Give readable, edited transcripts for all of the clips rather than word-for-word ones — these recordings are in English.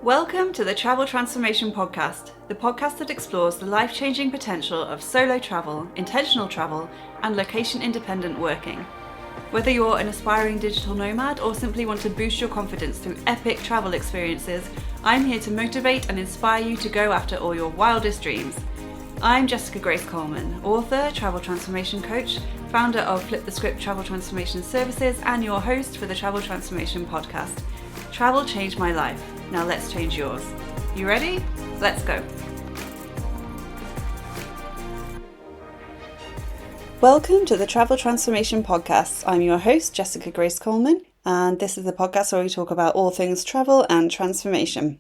Welcome to the Travel Transformation Podcast, the podcast that explores the life-changing potential of solo travel, intentional travel, and location-independent working. Whether you're an aspiring digital nomad or simply want to boost your confidence through epic travel experiences, I'm here to motivate and inspire you to go after all your wildest dreams. I'm Jessica Grace Coleman, author, travel transformation coach, founder of Flip the Script Travel Transformation Services, and your host for the Travel Transformation Podcast. Travel changed my life. Now let's change yours. You ready? Let's go. Welcome to the Travel Transformation Podcast. I'm your host, Jessica Grace Coleman, and this is the podcast where we talk about all things travel and transformation.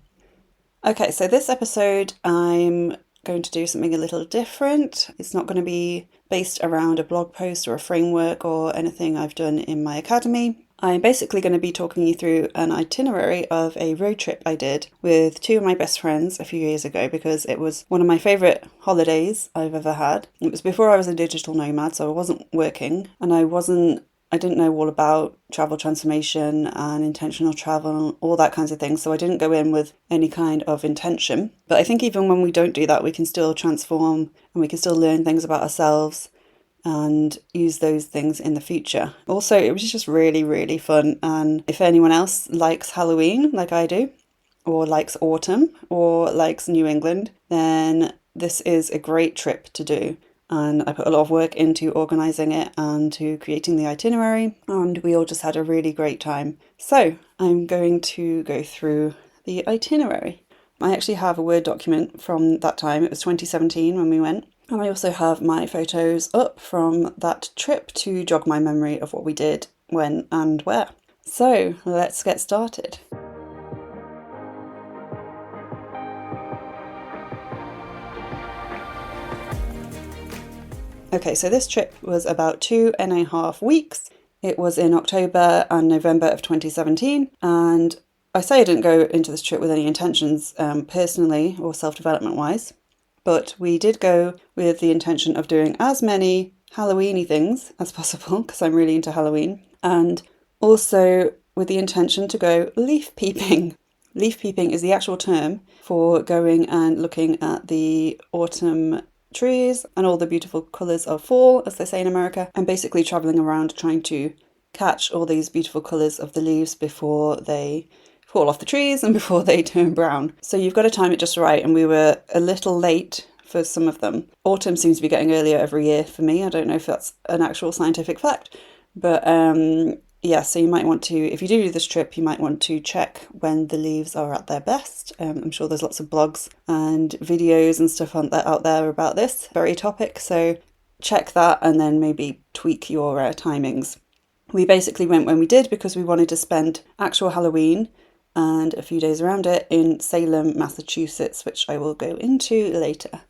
Okay, so this episode I'm going to do something a little different. It's not going to be based around a blog post or a framework or anything I've done in my academy. I'm basically going to be talking you through an itinerary of a road trip I did with two of my best friends a few years ago because it was one of my favourite holidays I've ever had. It was before I was a digital nomad, so I wasn't working and I didn't know all about travel transformation and intentional travel and all that kinds of things, so I didn't go in with any kind of intention. But I think even when we don't do that, we can still transform and we can still learn things about ourselves and use those things in the future. Also, it was just really, really fun. And if anyone else likes Halloween like I do, or likes autumn, or likes New England, then this is a great trip to do. And I put a lot of work into organising it and to creating the itinerary, and we all just had a really great time. So I'm going to go through the itinerary. I actually have a Word document from that time. It was 2017 when we went. And I also have my photos up from that trip to jog my memory of what we did, when and where. So let's get started. Okay, so this trip was about 2.5 weeks. It was in October and November of 2017. And I say I didn't go into this trip with any intentions personally or self-development wise. But we did go with the intention of doing as many Halloween-y things as possible, because I'm really into Halloween, and also with the intention to go leaf peeping. Leaf peeping is the actual term for going and looking at the autumn trees and all the beautiful colours of fall, as they say in America, and basically travelling around trying to catch all these beautiful colours of the leaves before they fall off the trees and before they turn brown. So you've got to time it just right, and we were a little late for some of them. Autumn seems to be getting earlier every year for me. I don't know if that's an actual scientific fact, but yeah, so you might want to, if you do this trip, you might want to check when the leaves are at their best. I'm sure there's lots of blogs and videos and stuff out there about this very topic, so check that and then maybe tweak your timings. We basically went when we did because we wanted to spend actual Halloween and a few days around it in Salem, Massachusetts, which I will go into later.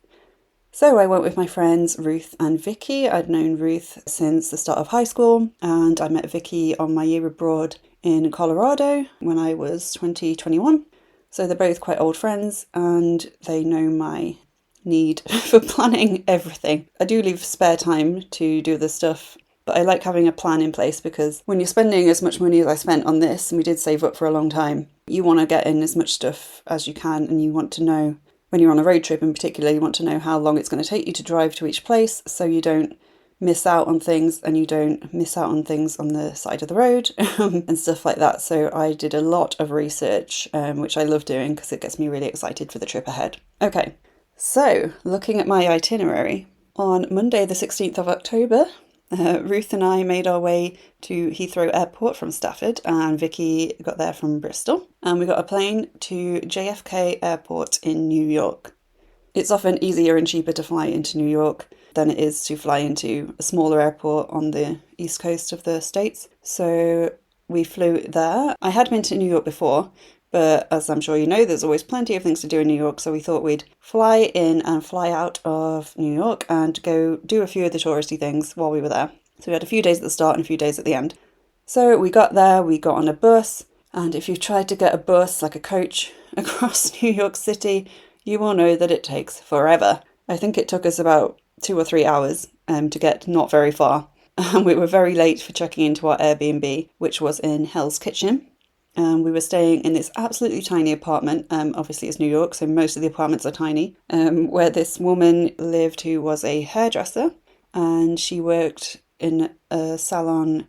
So I went with my friends Ruth and Vicky. I'd known Ruth since the start of high school, and I met Vicky on my year abroad in Colorado when I was 21. So they're both quite old friends, and they know my need for planning everything. I do leave spare time to do this stuff, but I like having a plan in place because when you're spending as much money as I spent on this, and we did save up for a long time, you want to get in as much stuff as you can, and you want to know, when you're on a road trip in particular, you want to know how long it's going to take you to drive to each place so you don't miss out on things and you don't miss out on things on the side of the road and stuff like that. So I did a lot of research, which I love doing because it gets me really excited for the trip ahead. Okay, so looking at my itinerary, on Monday the 16th of October, Ruth and I made our way to Heathrow Airport from Stafford, and Vicky got there from Bristol, and we got a plane to JFK Airport in New York. It's often easier and cheaper to fly into New York than it is to fly into a smaller airport on the east coast of the States, so we flew there. I had been to New York before, but as I'm sure you know, there's always plenty of things to do in New York, so we thought we'd fly in and fly out of New York and go do a few of the touristy things while we were there. So we had a few days at the start and a few days at the end. So we got there, we got on a bus, and if you've tried to get a bus, like a coach, across New York City, you will know that it takes forever. I think it took us about 2 or 3 hours to get not very far. And we were very late for checking into our Airbnb, which was in Hell's Kitchen. We were staying in this absolutely tiny apartment. Obviously, it's New York, so most of the apartments are tiny. Where this woman lived who was a hairdresser, and she worked in a salon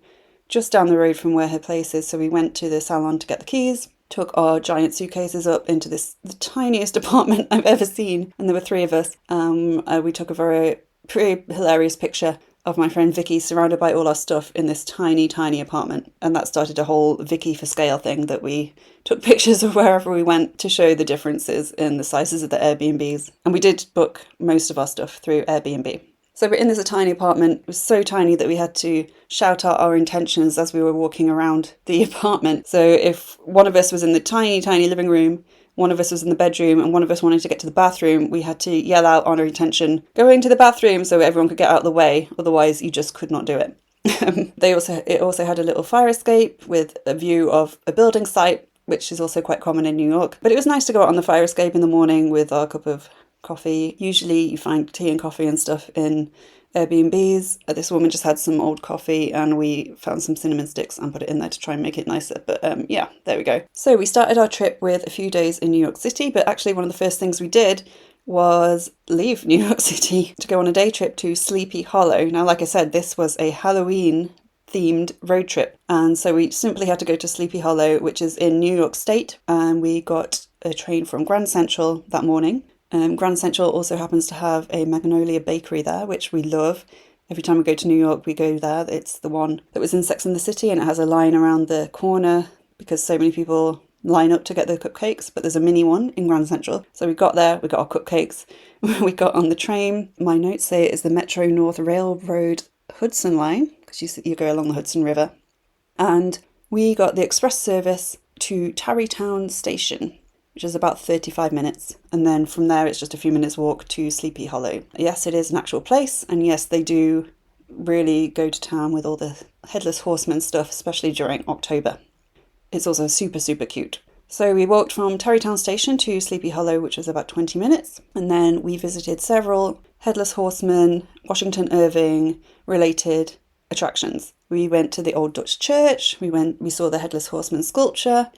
just down the road from where her place is. So we went to the salon to get the keys, took our giant suitcases up into the tiniest apartment I've ever seen, and there were 3 of us. We took a pretty hilarious picture of my friend Vicky surrounded by all our stuff in this tiny, tiny apartment. And that started a whole Vicky for scale thing that we took pictures of wherever we went to show the differences in the sizes of the Airbnbs. And we did book most of our stuff through Airbnb. So we're in this tiny apartment. It was so tiny that we had to shout out our intentions as we were walking around the apartment. So if one of us was in the tiny, tiny living room, one of us was in the bedroom, and one of us wanted to get to the bathroom, we had to yell out on our intention, going to the bathroom, so everyone could get out of the way. Otherwise, you just could not do it. It also had a little fire escape with a view of a building site, which is also quite common in New York. But it was nice to go out on the fire escape in the morning with our cup of coffee. Usually you find tea and coffee and stuff in Airbnbs. This woman just had some old coffee and we found some cinnamon sticks and put it in there to try and make it nicer. But yeah, there we go. So we started our trip with a few days in New York City, but actually one of the first things we did was leave New York City to go on a day trip to Sleepy Hollow. Now, like I said, this was a Halloween themed road trip. And so we simply had to go to Sleepy Hollow, which is in New York State. And we got a train from Grand Central that morning. Grand Central also happens to have a Magnolia bakery there, which we love. Every time we go to New York, we go there. It's the one that was in Sex and the City, and it has a line around the corner because so many people line up to get the cupcakes, but there's a mini one in Grand Central. So we got there, we got our cupcakes, we got on the train. My notes say it is the Metro North Railroad Hudson line, because you go along the Hudson River. And we got the express service to Tarrytown Station, which is about 35 minutes. And then from there, it's just a few minutes walk to Sleepy Hollow. Yes, it is an actual place. And yes, they do really go to town with all the Headless Horseman stuff, especially during October. It's also super, super cute. So we walked from Tarrytown Station to Sleepy Hollow, which was about 20 minutes. And then we visited several Headless Horseman, Washington Irving related attractions. We went to the Old Dutch Church. We saw the Headless Horseman sculpture.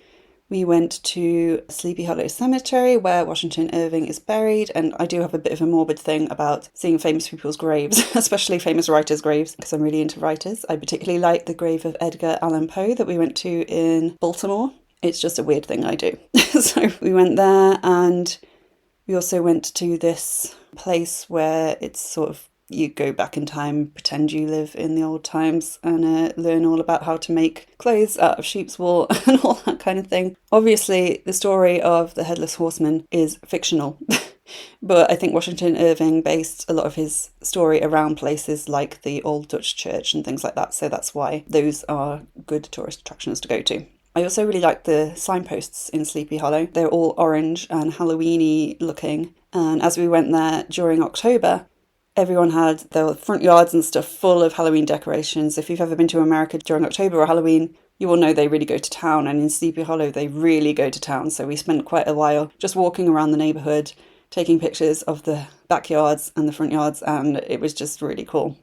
We went to Sleepy Hollow Cemetery, where Washington Irving is buried, and I do have a bit of a morbid thing about seeing famous people's graves, especially famous writers' graves, because I'm really into writers. I particularly like the grave of Edgar Allan Poe that we went to in Baltimore. It's just a weird thing I do. So we went there, and we also went to this place where it's sort of you go back in time, pretend you live in the old times, and learn all about how to make clothes out of sheep's wool and all that kind of thing. Obviously, the story of the Headless Horseman is fictional, but I think Washington Irving based a lot of his story around places like the Old Dutch Church and things like that, so that's why those are good tourist attractions to go to. I also really like the signposts in Sleepy Hollow. They're all orange and Halloween-y looking, and as we went there during October, everyone had their front yards and stuff full of Halloween decorations. If you've ever been to America during October or Halloween, you will know they really go to town. And in Sleepy Hollow, they really go to town. So we spent quite a while just walking around the neighbourhood, taking pictures of the backyards and the front yards. And it was just really cool.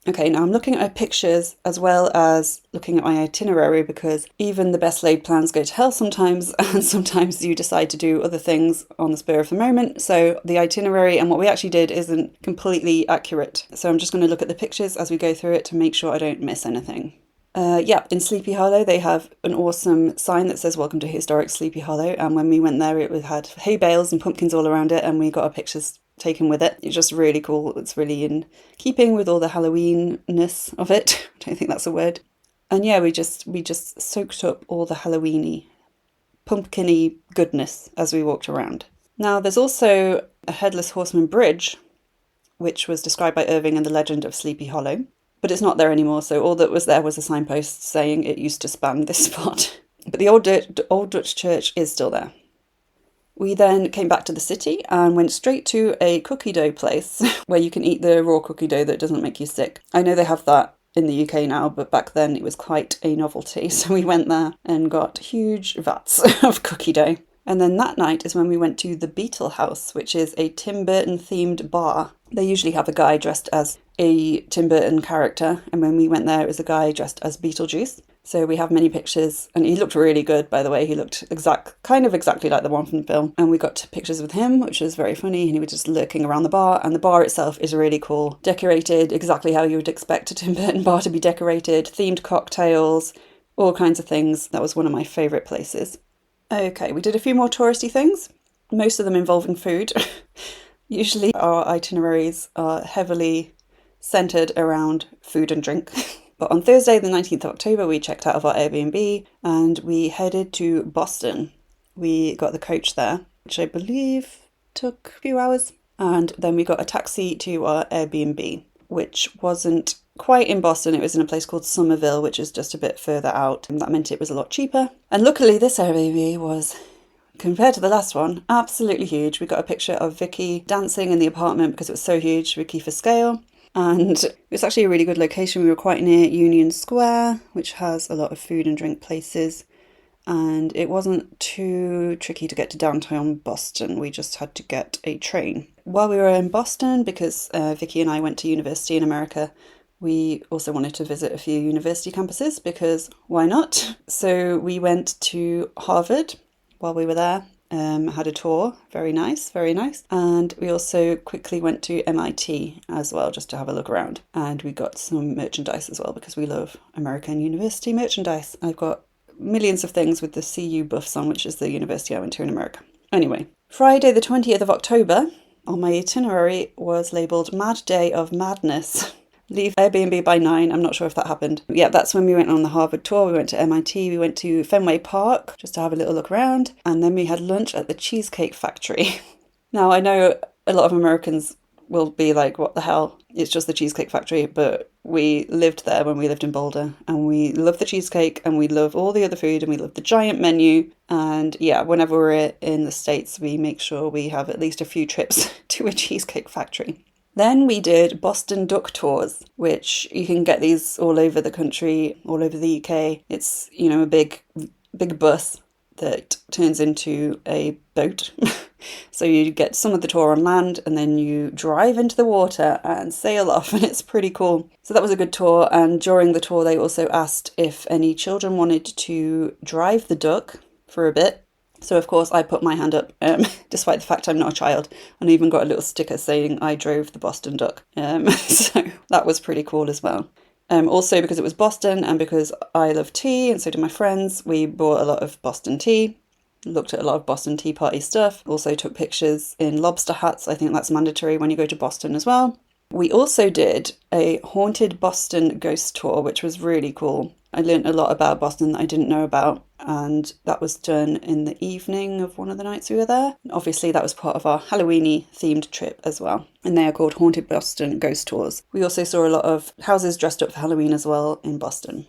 Okay, now I'm looking at my pictures as well as looking at my itinerary, because even the best laid plans go to hell sometimes, and sometimes you decide to do other things on the spur of the moment. So the itinerary and what we actually did isn't completely accurate. So I'm just going to look at the pictures as we go through it to make sure I don't miss anything. In Sleepy Hollow, they have an awesome sign that says "Welcome to Historic Sleepy Hollow." And when we went there, it had hay bales and pumpkins all around it, and we got our pictures taken with it. It's just really cool. It's really in keeping with all the Halloween-ness of it. I don't think that's a word. And yeah, we just soaked up all the Halloween-y, pumpkin-y goodness as we walked around. Now, there's also a Headless Horseman bridge, which was described by Irving in The Legend of Sleepy Hollow, but it's not there anymore. So all that was there was a signpost saying it used to span this spot. But the Old Dutch Church is still there. We then came back to the city and went straight to a cookie dough place where you can eat the raw cookie dough that doesn't make you sick. I know they have that in the UK now, but back then it was quite a novelty. So we went there and got huge vats of cookie dough. And then that night is when we went to the Beetle House, which is a Tim Burton themed bar. They usually have a guy dressed as a Tim Burton character, and when we went there it was a guy dressed as Beetlejuice. So we have many pictures, and he looked really good, by the way. He looked kind of exactly like the one from the film. And we got pictures with him, which was very funny. And he was just lurking around the bar. And the bar itself is really cool. Decorated exactly how you would expect a Tim Burton bar to be decorated. Themed cocktails, all kinds of things. That was one of my favourite places. Okay, we did a few more touristy things, most of them involving food. Usually our itineraries are heavily centred around food and drink. But on Thursday, the 19th of October, we checked out of our Airbnb and we headed to Boston. We got the coach there, which I believe took a few hours. And then we got a taxi to our Airbnb, which wasn't quite in Boston. It was in a place called Somerville, which is just a bit further out. And that meant it was a lot cheaper. And luckily, this Airbnb was, compared to the last one, absolutely huge. We got a picture of Vicky dancing in the apartment because it was so huge, Vicky for scale. And it was actually a really good location. We were quite near Union Square, which has a lot of food and drink places. And it wasn't too tricky to get to downtown Boston. We just had to get a train. While we were in Boston, because Vicky and I went to university in America, we also wanted to visit a few university campuses because why not? So we went to Harvard while we were there. Had a tour, very nice, very nice. And we also quickly went to MIT as well, just to have a look around. And we got some merchandise as well, because we love American university merchandise. I've got millions of things with the CU buffs on, which is the university I went to in America. Anyway, Friday the 20th of October, on my itinerary was labelled Mad Day of Madness. Leave Airbnb by 9. I'm not sure if that happened. Yeah, that's when we went on the Harvard tour. We went to MIT. We went to Fenway Park just to have a little look around. And then we had lunch at the Cheesecake Factory. Now, I know a lot of Americans will be like, what the hell? It's just the Cheesecake Factory. But we lived there when we lived in Boulder. And we love the cheesecake. And we love all the other food. And we love the giant menu. And yeah, whenever we're in the States, we make sure we have at least a few trips to a Cheesecake Factory. Then we did Boston Duck Tours, which you can get these all over the country, all over the UK. It's, a big bus that turns into a boat. So you get some of the tour on land and then you drive into the water and sail off, and it's pretty cool. So that was a good tour. And during the tour, they also asked if any children wanted to drive the duck for a bit. So, of course, I put my hand up, despite the fact I'm not a child, and even got a little sticker saying I drove the Boston Duck. So that was pretty cool as well. Also, because it was Boston and because I love tea and so do my friends, we bought a lot of Boston tea, looked at a lot of Boston Tea Party stuff, also took pictures in lobster hats. I think that's mandatory when you go to Boston as well. We also did a haunted Boston ghost tour, which was really cool. I learned a lot about Boston that I didn't know about, and that was done in the evening of one of the nights we were there. Obviously, that was part of our Halloween-y themed trip as well, and they are called Haunted Boston Ghost Tours. We also saw a lot of houses dressed up for Halloween as well in Boston.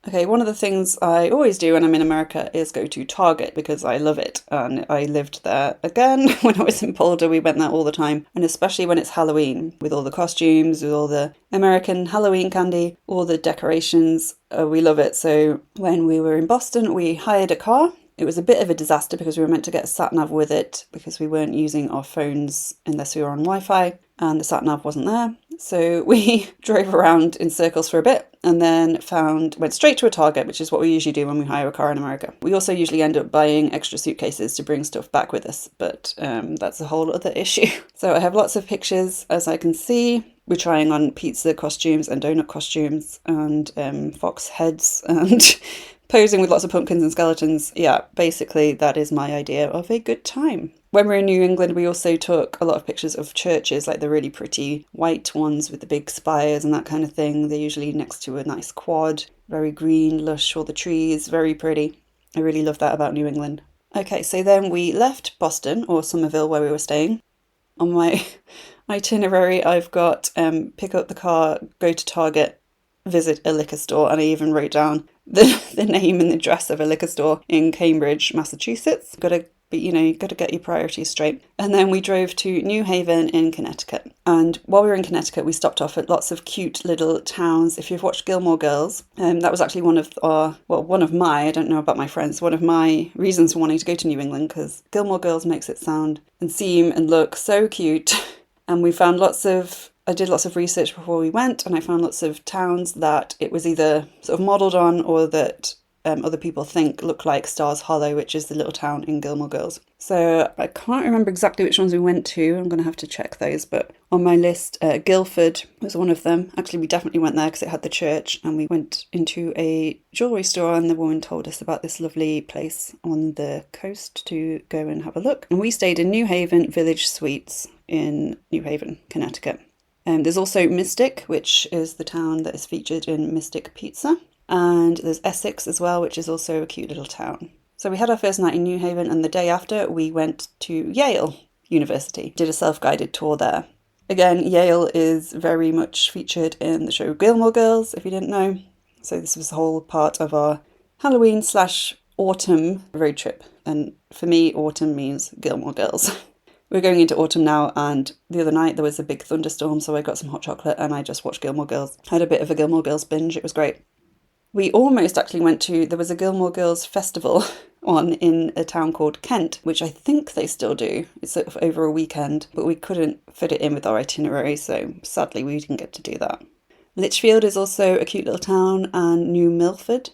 Okay, one of the things I always do when I'm in America is go to Target because I love it. And I lived there again when I was in Boulder. We went there all the time. And especially when it's Halloween, with all the costumes, with all the American Halloween candy, all the decorations. We love it. So when we were in Boston, we hired a car. It was a bit of a disaster because we were meant to get a sat-nav with it because we weren't using our phones unless we were on Wi-Fi. And the sat-nav wasn't there. So we drove around in circles for a bit and then went straight to a Target, which is what we usually do when we hire a car in America. We also usually end up buying extra suitcases to bring stuff back with us, but that's a whole other issue. So I have lots of pictures, as I can see. We're trying on pizza costumes and donut costumes and fox heads and posing with lots of pumpkins and skeletons. Yeah, basically that is my idea of a good time. When we were in New England, we also took a lot of pictures of churches, like the really pretty white ones with the big spires and that kind of thing. They're usually next to a nice quad, very green, lush, all the trees, very pretty. I really love that about New England. Okay, so then we left Boston, or Somerville, where we were staying. On my itinerary, I've got pick up the car, go to Target, visit a liquor store, and I even wrote down the name and the address of a liquor store in Cambridge, Massachusetts. But you've got to get your priorities straight. And then we drove to New Haven in Connecticut. And while we were in Connecticut, we stopped off at lots of cute little towns. If you've watched Gilmore Girls, that was actually one of my, I don't know about my friends, one of my reasons for wanting to go to New England, because Gilmore Girls makes it sound and seem and look so cute. And we found lots of I did lots of research before we went, and I found lots of towns that it was either sort of modelled on or that other people think look like Stars Hollow, which is the little town in Gilmore Girls. So I can't remember exactly which ones we went to. I'm going to have to check those. But on my list, Guilford was one of them. Actually, we definitely went there because it had the church, and we went into a jewellery store, and the woman told us about this lovely place on the coast to go and have a look. And we stayed in New Haven Village Suites in New Haven, Connecticut. There's also Mystic, which is the town that is featured in Mystic Pizza. And there's Essex as well, which is also a cute little town. So we had our first night in New Haven, and the day after we went to Yale University. Did a self-guided tour there. Again, Yale is very much featured in the show Gilmore Girls, if you didn't know. So this was a whole part of our Halloween/autumn road trip. And for me, autumn means Gilmore Girls. We're going into autumn now, and the other night there was a big thunderstorm, so I got some hot chocolate and I just watched Gilmore Girls. Had a bit of a Gilmore Girls binge. It was great. We almost actually went to, there was a Gilmore Girls festival on in a town called Kent, which I think they still do. It's sort of over a weekend, but we couldn't fit it in with our itinerary, so sadly we didn't get to do that. Litchfield is also a cute little town, and New Milford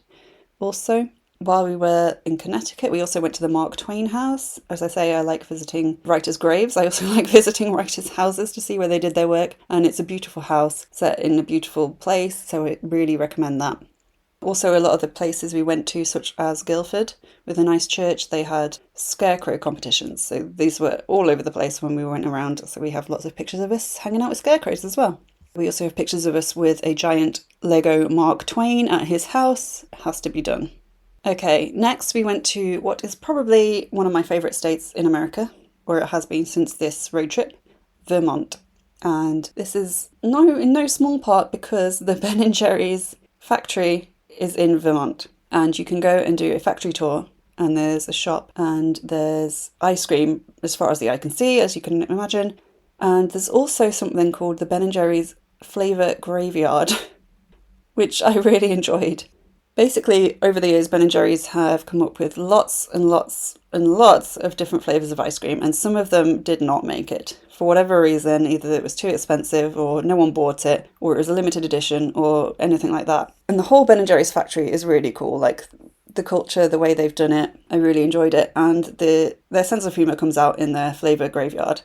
also. While we were in Connecticut, we also went to the Mark Twain house. As I say, I like visiting writers' graves. I also like visiting writers' houses to see where they did their work, and it's a beautiful house set in a beautiful place, so I really recommend that. Also, a lot of the places we went to, such as Guilford, with a nice church, they had scarecrow competitions. So these were all over the place when we went around. So we have lots of pictures of us hanging out with scarecrows as well. We also have pictures of us with a giant Lego Mark Twain at his house. It has to be done. Okay, next we went to what is probably one of my favourite states in America, or it has been since this road trip, Vermont. And this is in no small part because the Ben & Jerry's factory is in Vermont, and you can go and do a factory tour, and there's a shop and there's ice cream as far as the eye can see, as you can imagine, and there's also something called the Ben & Jerry's Flavour Graveyard, which I really enjoyed. Basically, over the years, Ben & Jerry's have come up with lots and lots and lots of different flavours of ice cream, and some of them did not make it. For whatever reason, either it was too expensive, or no one bought it, or it was a limited edition, or anything like that. And the whole Ben & Jerry's factory is really cool. Like, the culture, the way they've done it, I really enjoyed it. And their sense of humour comes out in their flavour graveyard,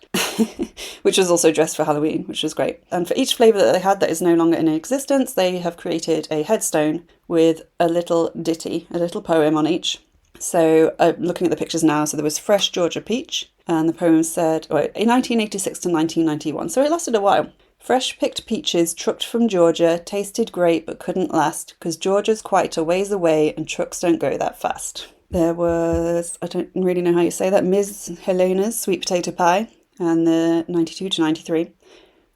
which was also dressed for Halloween, which was great. And for each flavour that they had that is no longer in existence, they have created a headstone with a little ditty, a little poem on each. So looking at the pictures now, so there was Fresh Georgia Peach, and the poem said, in 1986 to 1991, so it lasted a while. Fresh picked peaches trucked from Georgia, tasted great but couldn't last, 'cause Georgia's quite a ways away and trucks don't go that fast. There was, I don't really know how you say that, Ms. Helena's sweet potato pie, and the 92 to 93.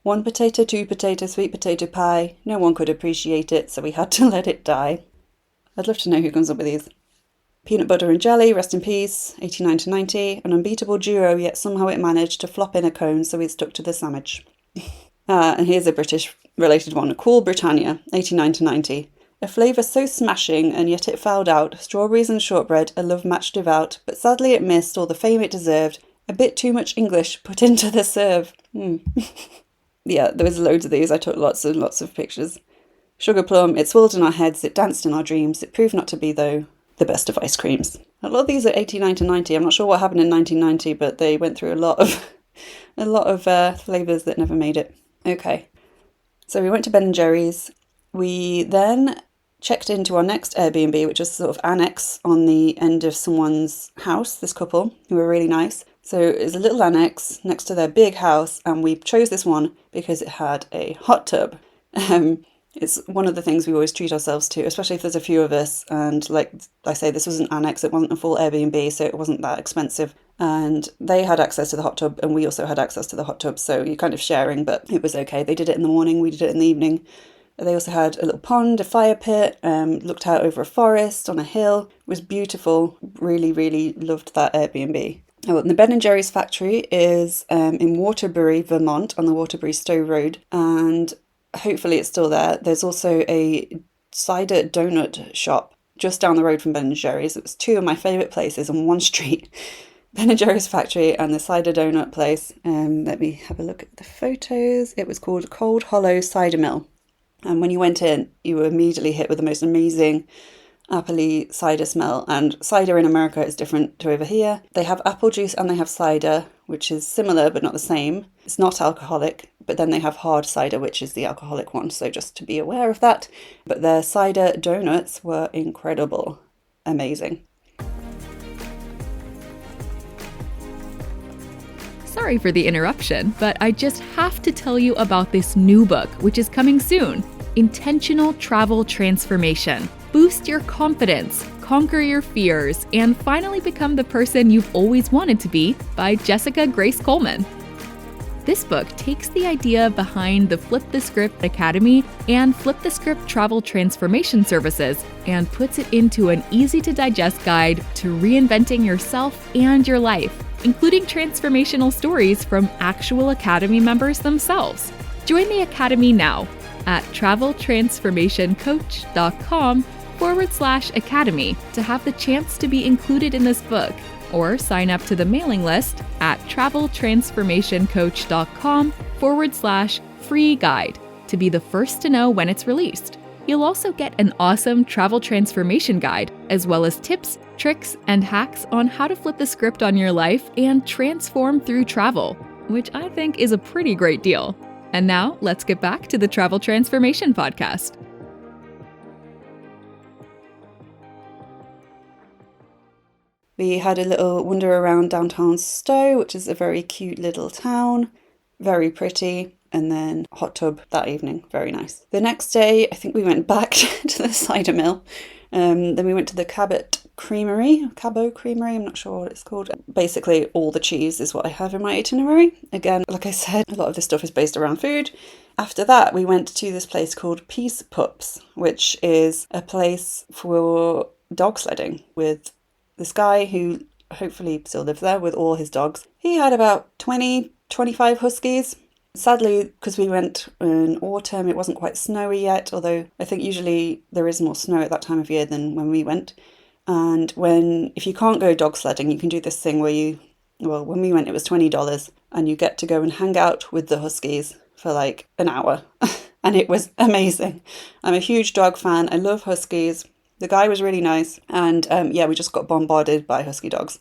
1 potato, 2 potato, sweet potato pie. No one could appreciate it, so we had to let it die. I'd love to know who comes up with these. Peanut butter and jelly, rest in peace, 89 to 90. An unbeatable duo, yet somehow it managed to flop in a cone, so it stuck to the sandwich. And here's a British-related one. Cool Britannia, 89 to 90. A flavour so smashing, and yet it fouled out. Strawberries and shortbread, a love match devout. But sadly it missed all the fame it deserved. A bit too much English put into the serve. Yeah, there was loads of these. I took lots and lots of pictures. Sugar plum, it swirled in our heads, it danced in our dreams. It proved not to be, though, the best of ice creams. A lot of these are 89 to 90. I'm not sure what happened in 1990, but they went through a lot of flavours that never made it. Okay, so we went to Ben & Jerry's. We then checked into our next Airbnb, which was sort of annex on the end of someone's house, this couple, who were really nice. So it was a little annex next to their big house, and we chose this one because it had a hot tub. It's one of the things we always treat ourselves to, especially if there's a few of us. And like I say, this was an annex. It wasn't a full Airbnb, so it wasn't that expensive. And they had access to the hot tub, and we also had access to the hot tub. So you're kind of sharing, but it was okay. They did it in the morning. We did it in the evening. They also had a little pond, a fire pit, looked out over a forest on a hill. It was beautiful. Really, really loved that Airbnb. Oh, and the Ben & Jerry's factory is in Waterbury, Vermont, on the Waterbury Stowe Road. And hopefully it's still there. There's also a cider donut shop just down the road from Ben & Jerry's. It was two of my favourite places on one street. Ben & Jerry's factory and the cider donut place. Let me have a look at the photos. It was called Cold Hollow Cider Mill. And when you went in, you were immediately hit with the most amazing appley cider smell. And cider in America is different to over here. They have apple juice and they have cider, which is similar but not the same. It's not alcoholic, but then they have hard cider, which is the alcoholic one. So just to be aware of that. But their cider donuts were incredible. Amazing. Sorry for the interruption, but I just have to tell you about this new book, which is coming soon. Intentional Travel Transformation. Boost your confidence, conquer your fears, and finally become the person you've always wanted to be by Jessica Grace Coleman. This book takes the idea behind the Flip the Script Academy and Flip the Script Travel Transformation Services and puts it into an easy-to-digest guide to reinventing yourself and your life, including transformational stories from actual Academy members themselves. Join the Academy now at traveltransformationcoach.com/academy to have the chance to be included in this book, or sign up to the mailing list at traveltransformationcoach.com/free guide to be the first to know when it's released. You'll also get an awesome travel transformation guide, as well as tips, tricks, and hacks on how to flip the script on your life and transform through travel, which I think is a pretty great deal. And now, let's get back to the Travel Transformation Podcast. We had a little wander around downtown Stowe, which is a very cute little town, very pretty, and then hot tub that evening, very nice. The next day, I think we went back to the cider mill. Then we went to the Cabot Creamery, I'm not sure what it's called. Basically, all the cheese is what I have in my itinerary. Again, like I said, a lot of this stuff is based around food. After that, we went to this place called Peace Pups, which is a place for dog sledding with this guy who hopefully still lives there with all his dogs. He had about 25 huskies. Sadly, because we went in autumn, it wasn't quite snowy yet, although I think usually there is more snow at that time of year than when we went. And if you can't go dog sledding, you can do this thing where when we went, it was $20 and you get to go and hang out with the huskies for like an hour. And it was amazing. I'm a huge dog fan. I love huskies. The guy was really nice. And we just got bombarded by husky dogs.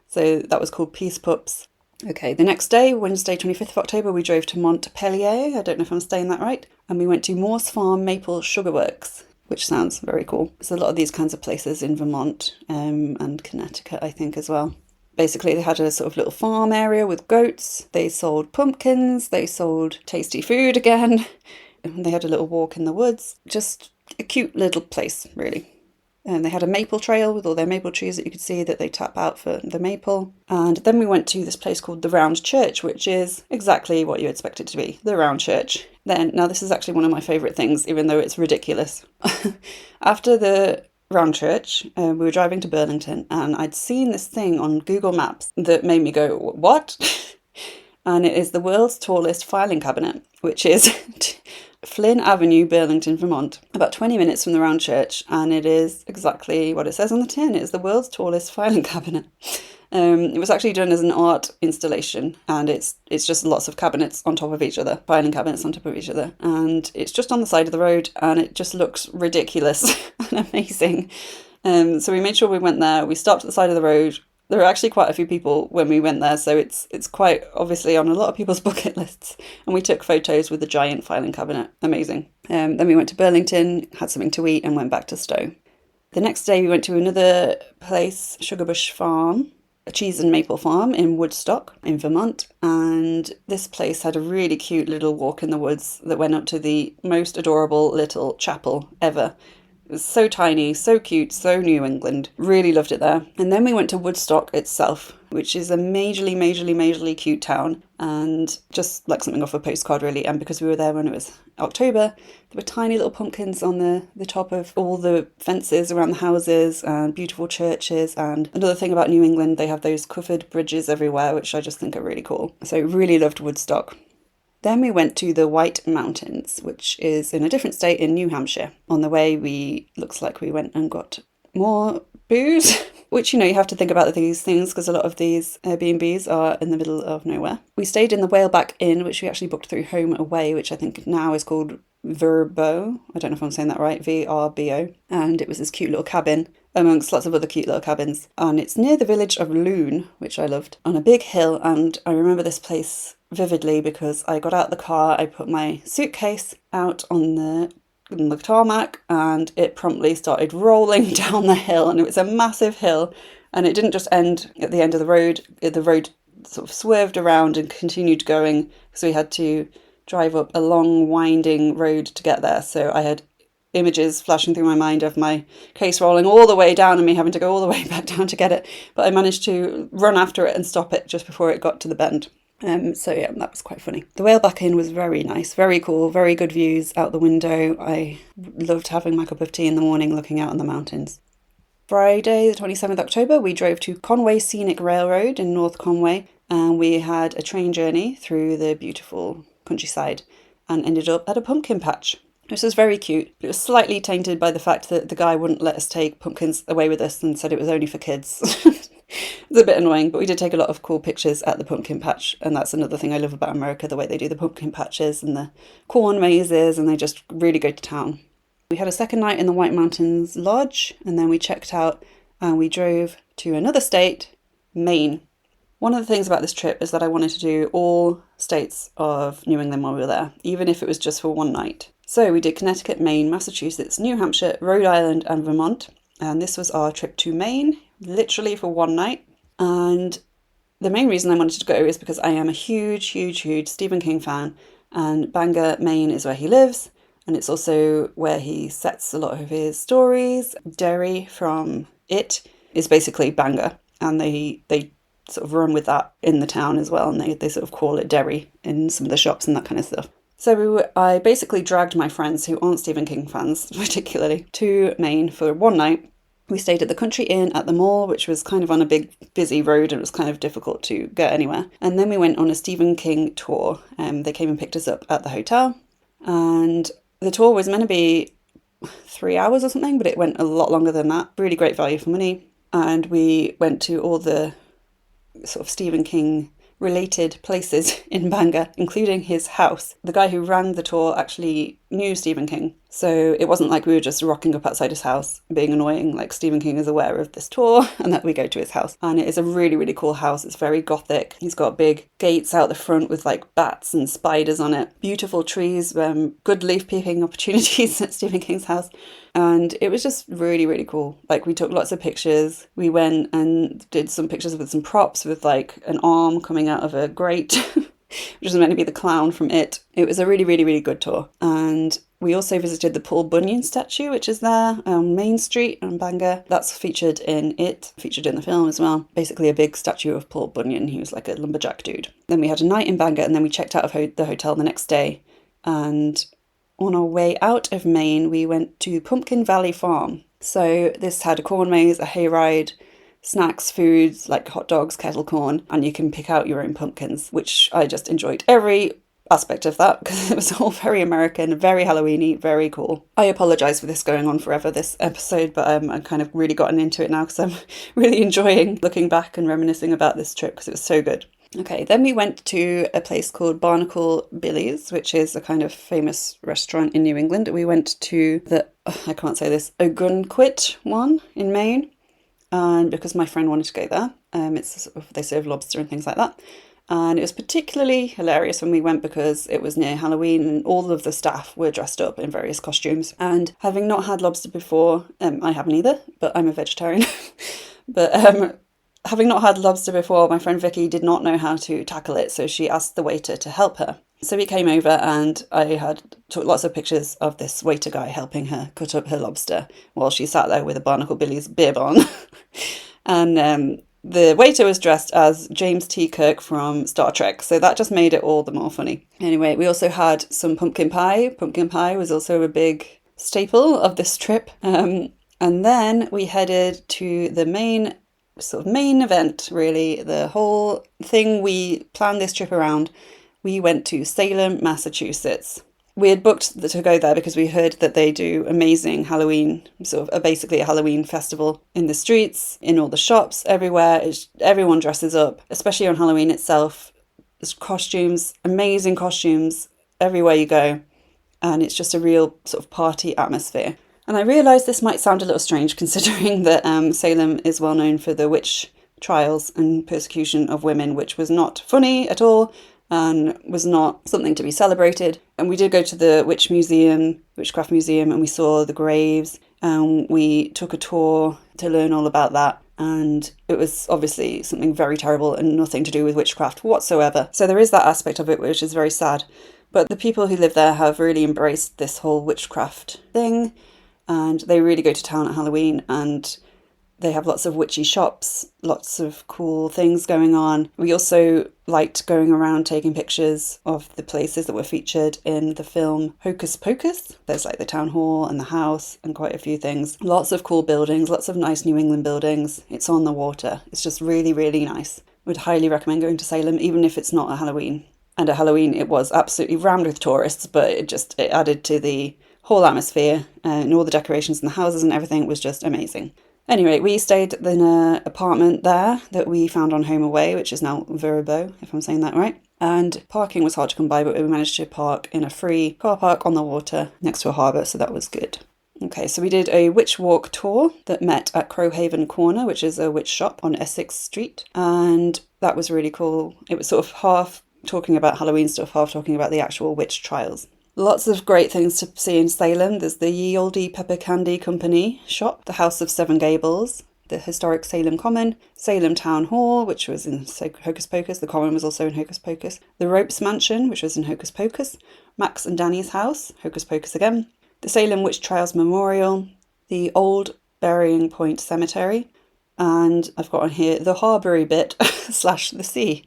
So that was called Peace Pups. Okay, the next day, Wednesday, 25th of October, we drove to Montpellier. I don't know if I'm saying that right. And we went to Morse Farm Maple Sugar Works, which sounds very cool. There's a lot of these kinds of places in Vermont and Connecticut, I think, as well. Basically, they had a sort of little farm area with goats. They sold pumpkins. They sold tasty food again. And they had a little walk in the woods. Just a cute little place, really. And they had a maple trail with all their maple trees that you could see that they tap out for the maple. And then we went to this place called the Round Church, which is exactly what you expect it to be, the Round Church. Now this is actually one of my favourite things, even though it's ridiculous. After the Round Church, we were driving to Burlington, and I'd seen this thing on Google Maps that made me go, what? And it is the world's tallest filing cabinet, which is Flynn Avenue, Burlington, Vermont, about 20 minutes from the Round Church, and it is exactly what it says on the tin. It is the world's tallest filing cabinet. It was actually done as an art installation, and it's just lots of cabinets on top of each other, filing cabinets on top of each other, and it's just on the side of the road, and it just looks ridiculous and amazing. So we made sure we went there. We stopped at the side of the road. There were actually quite a few people when we went there, so it's quite obviously on a lot of people's bucket lists. And we took photos with the giant filing cabinet. Amazing. Then we went to Burlington, had something to eat, and went back to Stowe. The next day we went to another place, Sugarbush Farm, a cheese and maple farm in Woodstock in Vermont. And this place had a really cute little walk in the woods that went up to the most adorable little chapel ever. It was so tiny, so cute, so New England. Really loved it there. And then we went to Woodstock itself, which is a majorly cute town, and just like something off a postcard really. And because we were there when it was October, there were tiny little pumpkins on the top of all the fences around the houses, and beautiful churches. And another thing about New England, they have those covered bridges everywhere, which I just think are really cool. So really loved Woodstock. Then we went to the White Mountains, which is in a different state in New Hampshire. On the way, looks like we went and got more booze. which, you have to think about these things because a lot of these Airbnbs are in the middle of nowhere. We stayed in the Whaleback Inn, which we actually booked through Home Away, which I think now is called Verbo. I don't know if I'm saying that right, VRBO. And it was this cute little cabin amongst lots of other cute little cabins. And it's near the village of Loon, which I loved, on a big hill. And I remember this place vividly because I got out the car, I put my suitcase out on the tarmac, and it promptly started rolling down the hill, and it was a massive hill, and it didn't just end at the end of the road. The road sort of swerved around and continued going, so we had to drive up a long winding road to get there. So I had images flashing through my mind of my case rolling all the way down and me having to go all the way back down to get it, but I managed to run after it and stop it just before it got to the bend. So yeah, that was quite funny. The Whaleback Inn was very nice, very cool, very good views out the window. I loved having my cup of tea in the morning looking out on the mountains. Friday, the 27th October, we drove to Conway Scenic Railroad in North Conway, and we had a train journey through the beautiful countryside and ended up at a pumpkin patch. This was very cute. It was slightly tainted by the fact that the guy wouldn't let us take pumpkins away with us and said it was only for kids. It's a bit annoying, but we did take a lot of cool pictures at the pumpkin patch, and that's another thing I love about America, the way they do the pumpkin patches and the corn mazes, and they just really go to town. We had a second night in the White Mountains Lodge, and then we checked out and we drove to another state, Maine. One of the things about this trip is that I wanted to do all states of New England while we were there, even if it was just for one night. So we did Connecticut, Maine, Massachusetts, New Hampshire, Rhode Island and Vermont, and this was our trip to Maine, literally for one night. And the main reason I wanted to go is because I am a huge Stephen King fan, and Bangor, Maine is where he lives, and it's also where he sets a lot of his stories. Derry from It is basically Bangor, and they sort of run with that in the town as well, and they sort of call it Derry in some of the shops and that kind of stuff. So I basically dragged my friends who aren't Stephen King fans particularly to Maine for one night. We stayed at the Country Inn at the mall, which was kind of on a big, busy road and it was kind of difficult to get anywhere. And then we went on a Stephen King tour. They came and picked us up at the hotel. And the tour was meant to be 3 hours or something, but it went a lot longer than that. Really great value for money. And we went to all the sort of Stephen King related places in Bangor, including his house. The guy who ran the tour actually knew Stephen King, so it wasn't like we were just rocking up outside his house being annoying. Like, Stephen King is aware of this tour and that we go to his house, and it is a really cool house. It's very gothic. He's got big gates out the front with like bats and spiders on it, beautiful trees, good leaf peeping opportunities at Stephen King's house. And it was just really cool. Like, we took lots of pictures. We went and did some pictures with some props with like an arm coming out of a grate, which was meant to be the clown from It. It was a really good tour. And we also visited the Paul Bunyan statue, which is there on Main Street in Bangor. That's featured in It, featured in the film as well. Basically a big statue of Paul Bunyan. He was like a lumberjack dude. Then we had a night in Bangor, and then we checked out of the hotel the next day. And on our way out of Maine, we went to Pumpkin Valley Farm. So this had a corn maze, a hayride, snacks, foods like hot dogs, kettle corn, and you can pick out your own pumpkins, which I just enjoyed every aspect of that because it was all very American, very Halloween-y, very cool. I apologise for this going on forever, this episode, but I've kind of really gotten into it now because I'm really enjoying looking back and reminiscing about this trip because it was so good. Okay, then we went to a place called Barnacle Billy's, which is a kind of famous restaurant in New England. We went to the, I can't say this, Ogunquit one in Maine, and because my friend wanted to go there. They serve lobster and things like that. And it was particularly hilarious when we went because it was near Halloween and all of the staff were dressed up in various costumes. And having not had lobster before, I haven't either, but I'm a vegetarian. But having not had lobster before, my friend Vicky did not know how to tackle it, so she asked the waiter to help her. So he came over and I took lots of pictures of this waiter guy helping her cut up her lobster while she sat there with a Barnacle Billy's bib on. And the waiter was dressed as James T. Kirk from Star Trek, so that just made it all the more funny. Anyway, we also had some pumpkin pie. Pumpkin pie was also a big staple of this trip. And then we headed to the main event, really, the whole thing we planned this trip around. We went to Salem, Massachusetts. we had booked to go there because we heard that they do amazing Halloween, sort of basically a Halloween festival in the streets, in all the shops, everywhere. Everyone dresses up, especially on Halloween itself. There's costumes, amazing costumes everywhere you go. And it's just a real sort of party atmosphere. And I realised this might sound a little strange considering that Salem is well known for the witch trials and persecution of women, which was not funny at all and was not something to be celebrated. And we did go to the Witchcraft Museum, and we saw the graves, and we took a tour to learn all about that. And it was obviously something very terrible and nothing to do with witchcraft whatsoever. So there is that aspect of it, which is very sad. But the people who live there have really embraced this whole witchcraft thing, and they really go to town at Halloween, and they have lots of witchy shops, lots of cool things going on. We also liked going around taking pictures of the places that were featured in the film Hocus Pocus. There's like the town hall and the house and quite a few things. Lots of cool buildings, lots of nice New England buildings. It's on the water. It's just really, really nice. Would highly recommend going to Salem, even if it's not a Halloween. And at Halloween, it was absolutely rammed with tourists, but it added to the whole atmosphere, and all the decorations and the houses and everything was just amazing. Anyway, we stayed in an apartment there that we found on Home Away, which is now Verbo, if I'm saying that right. And parking was hard to come by, but we managed to park in a free car park on the water next to a harbour, so that was good. Okay, so we did a witch walk tour that met at Crowhaven Corner, which is a witch shop on Essex Street, and that was really cool. It was sort of half talking about Halloween stuff, half talking about the actual witch trials. Lots of great things to see in Salem. There's the Ye Olde Pepper Candy Company shop, the House of Seven Gables, the historic Salem Common, Salem Town Hall, which was in Hocus Pocus. The Common was also in Hocus Pocus. The Ropes Mansion, which was in Hocus Pocus. Max and Danny's house, Hocus Pocus again. The Salem Witch Trials Memorial. The Old Burying Point Cemetery. And I've got on here the Harbury bit / the sea,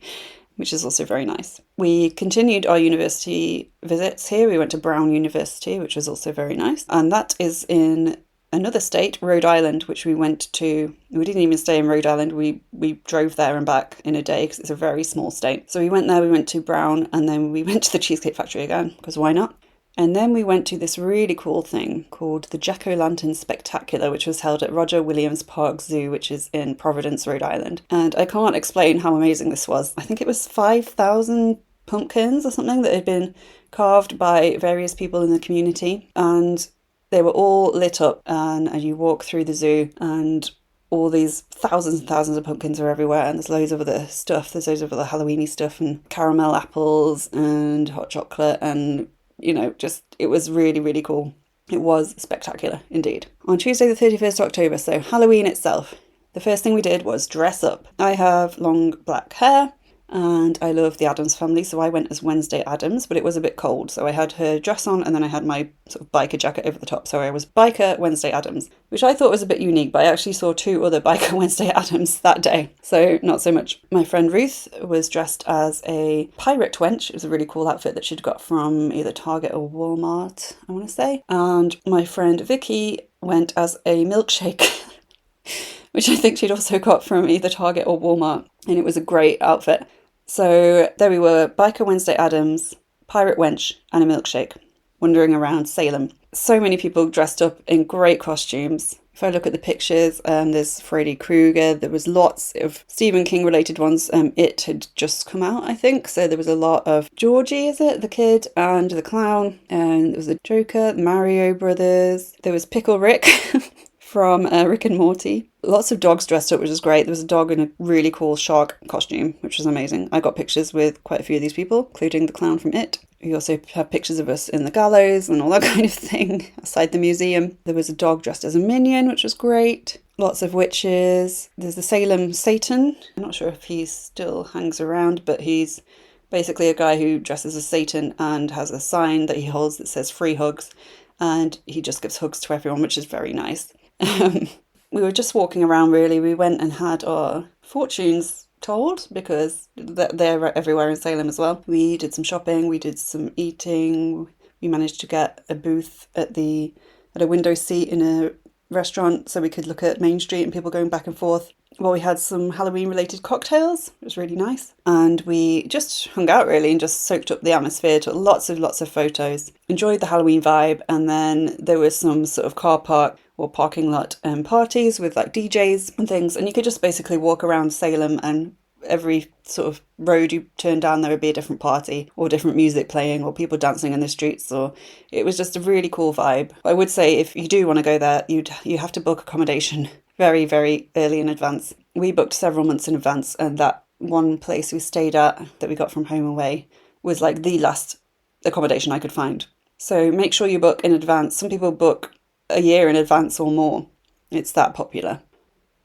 which is also very nice. We continued our university visits here. We went to Brown University, which was also very nice. And that is in another state, Rhode Island, which we went to. We didn't even stay in Rhode Island. We drove there and back in a day because it's a very small state. So we went there, we went to Brown, and then we went to the Cheesecake Factory again, because why not? And then we went to this really cool thing called the Jack-O-Lantern Spectacular, which was held at Roger Williams Park Zoo, which is in Providence, Rhode Island. And I can't explain how amazing this was. I think it was 5,000 pumpkins or something that had been carved by various people in the community. And they were all lit up. And as you walk through the zoo, and all these thousands and thousands of pumpkins are everywhere, and there's loads of other stuff. There's loads of other Halloween-y stuff, and caramel apples and hot chocolate, and it was really, really cool. It was spectacular indeed. On Tuesday the 31st of October, so Halloween itself, the first thing we did was dress up. I have long black hair and I love the Addams family, so I went as Wednesday Addams, but it was a bit cold, so I had her dress on and then I had my sort of biker jacket over the top, so I was biker Wednesday Addams, which I thought was a bit unique, but I actually saw 2 other biker Wednesday Addams that day, so not so much. My friend Ruth was dressed as a pirate wench. It was a really cool outfit that she'd got from either Target or Walmart, I want to say, and my friend Vicky went as a milkshake which I think she'd also got from either Target or Walmart, and it was a great outfit. So there we were, Biker Wednesday Addams, Pirate Wench, and a milkshake, wandering around Salem. So many people dressed up in great costumes. If I look at the pictures, there's Freddy Krueger. There was lots of Stephen King related ones. It had just come out, I think. So there was a lot of Georgie, is it? The kid and the clown. And there was the Joker, the Mario Brothers. There was Pickle Rick from Rick and Morty. Lots of dogs dressed up, which was great. There was a dog in a really cool shark costume, which was amazing. I got pictures with quite a few of these people, including the clown from It. We also have pictures of us in the gallows and all that kind of thing outside the museum. There was a dog dressed as a minion, which was great. Lots of witches. There's the Salem Satan. I'm not sure if he still hangs around, but he's basically a guy who dresses as Satan and has a sign that he holds that says free hugs. And he just gives hugs to everyone, which is very nice. We were just walking around, really. We went and had our fortunes told because they're everywhere in Salem as well. We did some shopping, we did some eating. We managed to get a booth at a window seat in a restaurant so we could look at Main Street and people going back and forth. Well, we had some Halloween related cocktails. It was really nice. And we just hung out really and just soaked up the atmosphere, took lots of photos, enjoyed the Halloween vibe. And then there was some sort of car park or parking lot parties with like DJs and things. And you could just basically walk around Salem, and every sort of road you turn down, there would be a different party or different music playing or people dancing in the streets. Or it was just a really cool vibe. I would say if you do want to go there, you have to book accommodation very, very early in advance. We booked several months in advance, and that one place we stayed at that we got from Home Away was like the last accommodation I could find. So make sure you book in advance. Some people book a year in advance or more. It's that popular.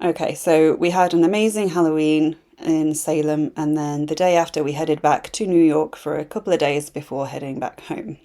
Okay, so we had an amazing Halloween in Salem, and then the day after we headed back to New York for a couple of days before heading back home.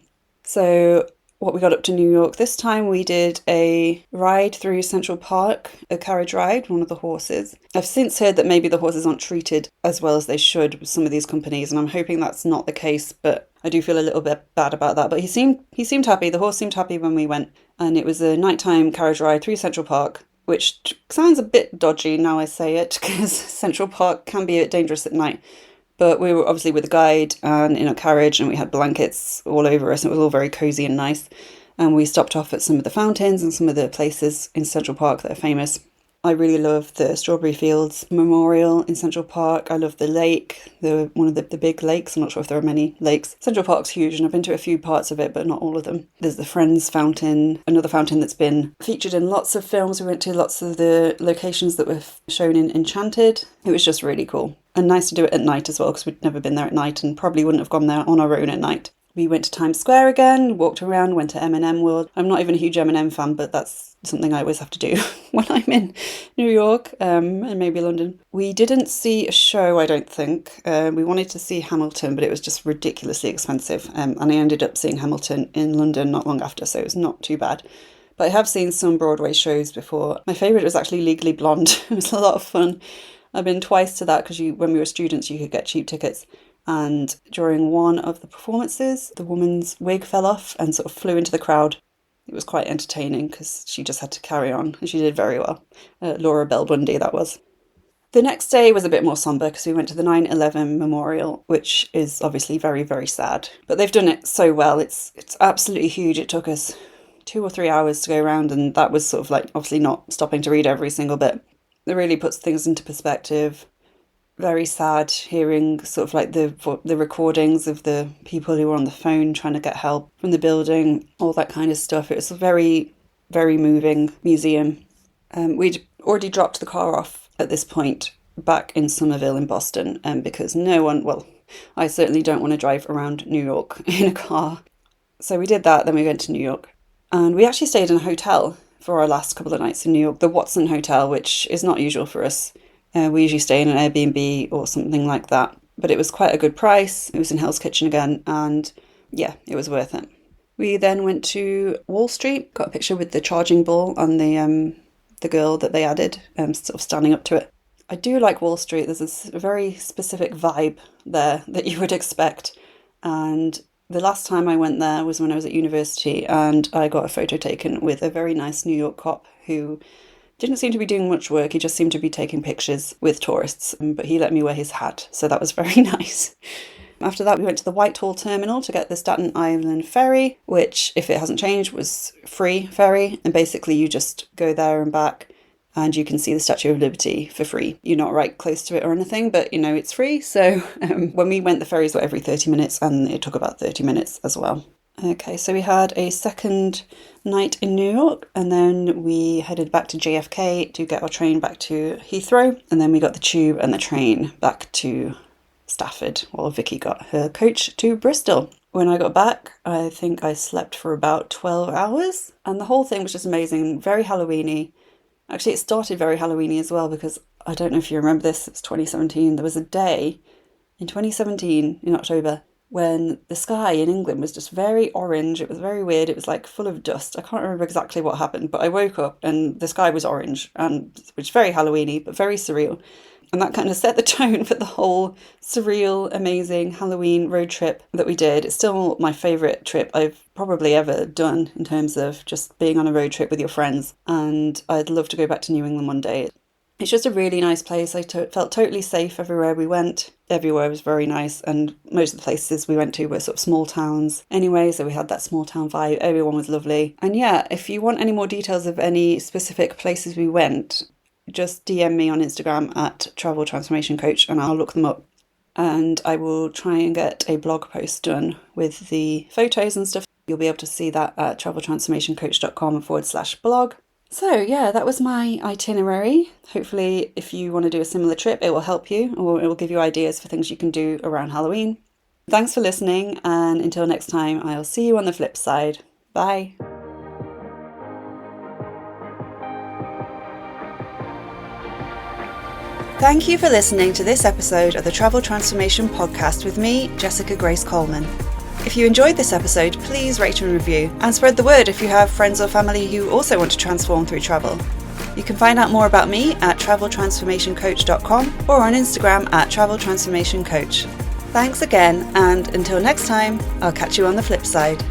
So what we got up to New York this time, we did a ride through Central Park, a carriage ride, one of the horses. I've since heard that maybe the horses aren't treated as well as they should with some of these companies, and I'm hoping that's not the case, but I do feel a little bit bad about that. But he seemed happy, the horse seemed happy when we went, and it was a nighttime carriage ride through Central Park, which sounds a bit dodgy now I say it, because Central Park can be a bit dangerous at night. But we were obviously with a guide and in a carriage, and we had blankets all over us. It was all very cosy and nice. And we stopped off at some of the fountains and some of the places in Central Park that are famous. I really love the Strawberry Fields Memorial in Central Park. I love the lake, one of the big lakes. I'm not sure if there are many lakes. Central Park's huge, and I've been to a few parts of it, but not all of them. There's the Friends Fountain, another fountain that's been featured in lots of films. We went to lots of the locations that were shown in Enchanted. It was just really cool. And nice to do it at night as well, because we'd never been there at night and probably wouldn't have gone there on our own at night. We went to Times Square again, walked around, went to M&M World. I'm not even a huge M&M fan, but that's something I always have to do when I'm in New York and maybe London. We didn't see a show, I don't think. We wanted to see Hamilton, but it was just ridiculously expensive. And I ended up seeing Hamilton in London not long after, so it was not too bad. But I have seen some Broadway shows before. My favourite was actually Legally Blonde. It was a lot of fun. I've been twice to that because when we were students, you could get cheap tickets. And during one of the performances, the woman's wig fell off and sort of flew into the crowd. It was quite entertaining because she just had to carry on, and she did very well. Laura Bell Bundy, that was. The next day was a bit more sombre because we went to the 9/11 Memorial, which is obviously very, very sad. But they've done it so well. It's absolutely huge. It took us 2 or 3 hours to go around, and that was sort of like obviously not stopping to read every single bit. It really puts things into perspective. Very sad hearing sort of like the recordings of the people who were on the phone trying to get help from the building, all that kind of stuff. It was a very, very moving museum. We'd already dropped the car off at this point back in Somerville in Boston, because I certainly don't want to drive around New York in a car. So we did that, then we went to New York. And we actually stayed in a hotel for our last couple of nights in New York, the Watson Hotel, which is not usual for us. We usually stay in an Airbnb or something like that. But it was quite a good price. It was in Hell's Kitchen again. And yeah, it was worth it. We then went to Wall Street, got a picture with the charging ball and the girl that they added, sort of standing up to it. I do like Wall Street. There's a very specific vibe there that you would expect. And the last time I went there was when I was at university, and I got a photo taken with a very nice New York cop who didn't seem to be doing much work. He just seemed to be taking pictures with tourists, but he let me wear his hat, so that was very nice. After that, we went to the Whitehall terminal to get the Staten Island ferry, which, if it hasn't changed, was free ferry. And basically you just go there and back and you can see the Statue of Liberty for free. You're not right close to it or anything, but it's free. So when we went, the ferries were every 30 minutes and it took about 30 minutes as well. Okay, so we had a second night in New York, and then we headed back to JFK to get our train back to Heathrow, and then we got the tube and the train back to Stafford, while Vicky got her coach to Bristol. When I got back, I think I slept for about 12 hours, and the whole thing was just amazing, very Halloween-y. Actually, it started very Halloween-y as well, because I don't know if you remember this, it's 2017, there was a day in 2017 in October when the sky in England was just very orange. It was very weird. It was like full of dust. I can't remember exactly what happened, but I woke up and the sky was orange, and which is very Halloween-y, but very surreal. And that kind of set the tone for the whole surreal, amazing Halloween road trip that we did. It's still my favourite trip I've probably ever done in terms of just being on a road trip with your friends. And I'd love to go back to New England one day. It's just a really nice place. I felt totally safe everywhere we went. Everywhere was very nice, and most of the places we went to were sort of small towns anyway, so we had that small town vibe. Everyone was lovely. And yeah, if you want any more details of any specific places we went, just DM me on Instagram at Travel Transformation Coach and I'll look them up. And I will try and get a blog post done with the photos and stuff. You'll be able to see that at traveltransformationcoach.com/blog. So yeah, that was my itinerary. Hopefully if you want to do a similar trip, it will help you, or it will give you ideas for things you can do around Halloween. Thanks for listening, and until next time, I'll see you on the flip side. Bye. Thank you for listening to this episode of the Travel Transformation Podcast with me, Jessica Grace Coleman. If you enjoyed this episode, please rate and review, and spread the word if you have friends or family who also want to transform through travel. You can find out more about me at traveltransformationcoach.com or on Instagram at traveltransformationcoach. Thanks again, and until next time, I'll catch you on the flip side.